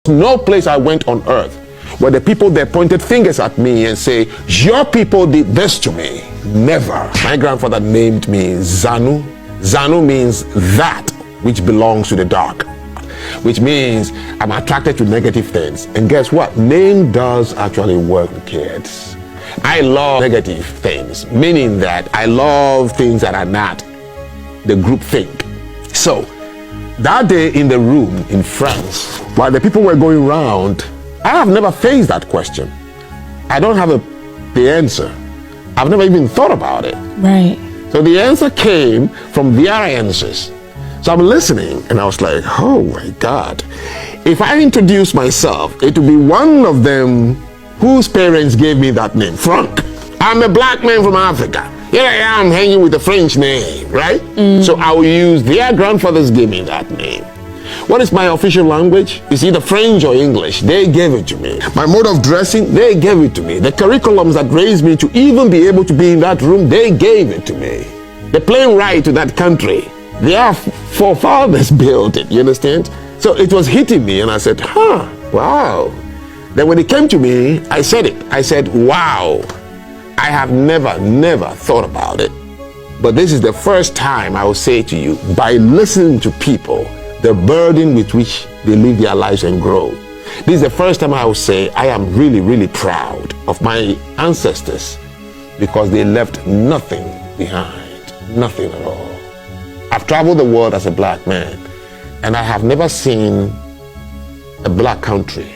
No place I went on earth where the people there pointed fingers at me and say, your people did this to me. Never. My grandfather named me Zanu. Zanu means that which belongs to the dark, which means I'm attracted to negative things. And guess what? Name does actually work with kids. I love negative things, meaning that I love things that are not the group think. So that day in the room in France, while the people were going round, I have never faced that question. I don't have the answer. I've never even thought about it. Right. So the answer came from their answers. So I'm listening and I was like, oh my God. If I introduce myself, it will be one of them whose parents gave me that name, Frank. I'm a black man from Africa. Here I am hanging with a French name, right? So I will use their grandfathers gave me that name. What is my official language? Is either French or English. They gave it to me. My mode of dressing, they gave it to me. The curriculums that raised me to even be able to be in that room, they gave it to me. The plane ride to that country, their forefathers built it, you understand? So it was hitting me and I said, wow. Then when it came to me, I said it. I said, wow. I have never thought about it. But this is the first time I will say to you, by listening to people, the burden with which they live their lives and grow. This is the first time I will say I am really proud of my ancestors because they left nothing behind, nothing at all. I've traveled the world as a black man and I have never seen a black country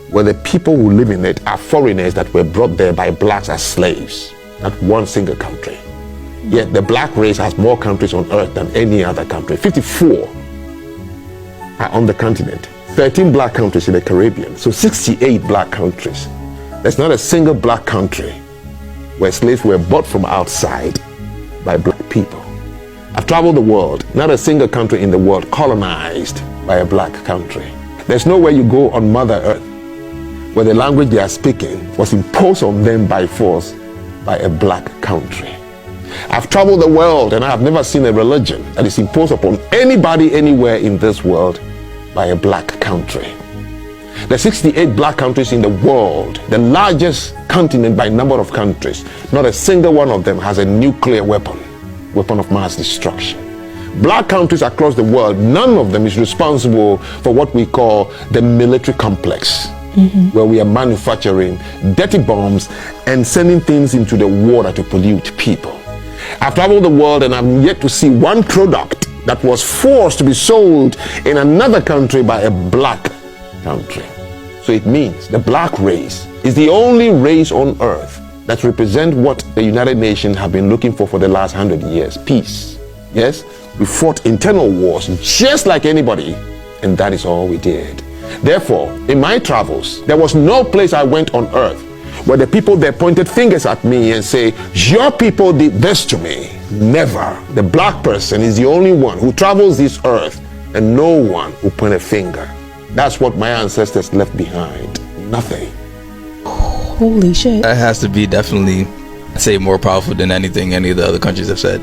where the people who live in it are foreigners that were brought there by blacks as slaves. Not one single country. Yet the black race has more countries on earth than any other country. 54 are on the continent. 13 black countries in the Caribbean. So 68 black countries. There's not a single black country where slaves were bought from outside by black people. I've traveled the world. Not a single country in the world colonized by a black country. There's nowhere you go on Mother Earth where the language they are speaking was imposed on them by force by a black country. I've traveled the world and I have never seen a religion that is imposed upon anybody anywhere in this world by a black country. The 68 black countries in the world, the largest continent by number of countries, not a single one of them has a nuclear weapon of mass destruction. Black countries across the world, none of them is responsible for what we call the military complex. Where we are manufacturing dirty bombs and sending things into the water to pollute people. I've traveled the world and I've yet to see one product that was forced to be sold in another country by a black country. So it means the black race is the only race on earth that represents what the United Nations have been looking for the last 100 years, peace. Yes, we fought internal wars just like anybody, and that is all we did. Therefore, in my travels, there was no place I went on earth where the people there pointed fingers at me and say, your people did this to me. Never. The black person is the only one who travels this earth and no one will point a finger. That's what my ancestors left behind. Nothing. Holy shit. That has to be definitely, I'd say, more powerful than anything any of the other countries have said.